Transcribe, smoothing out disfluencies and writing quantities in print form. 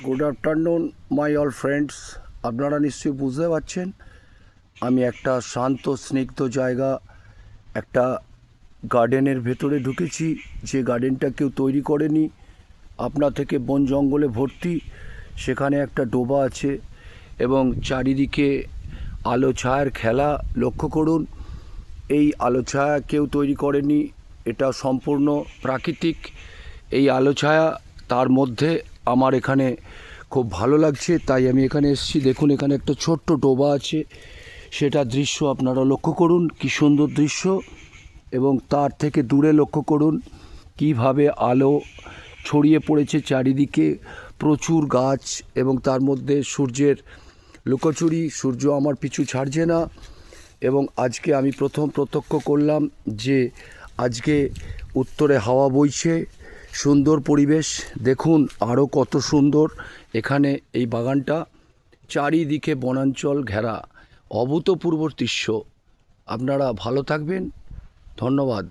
Good afternoon my all friends. আপনারা নিশ্চয়ই বুঝতে পারছেন আমি একটা শান্ত স্নিগ্ধ জায়গা, একটা গার্ডেনের ভেতরে ঢুকেছি। যে গার্ডেনটা কেউ তৈরি করেনি, আপনা থেকে বন জঙ্গলে ভর্তি। সেখানে একটা ডোবা আছে এবং চারিদিকে আলো ছায়ার খেলা লক্ষ্য করুন। এই আলো ছায়া কেউ তৈরি করেনি, এটা সম্পূর্ণ প্রাকৃতিক। এই আলো ছায়া তার মধ্যে আমার এখানে খুব ভালো লাগছে, তাই আমি এখানে এসেছি। দেখুন এখানে একটা ছোট্ট ডোবা আছে, সেটা দৃশ্য আপনারা লক্ষ্য করুন, কি সুন্দর দৃশ্য। এবং তার থেকে দূরে লক্ষ্য করুন কিভাবে আলো ছড়িয়ে পড়েছে চারিদিকে, প্রচুর গাছ এবং তার মধ্যে সূর্যের লুকোচুরি। সূর্য আমার পিছু ছাড়ছে না। এবং আজকে আমি প্রথম প্রত্যক্ষ করলাম যে আজকে উত্তরে হাওয়া বইছে, সুন্দর পরিবেশ। দেখুন আরও কত সুন্দর এখানে এই বাগানটা, চারিদিকে বনাঞ্চল ঘেরা, অভূতপূর্ব দৃশ্য। আপনারা ভালো থাকবেন, ধন্যবাদ।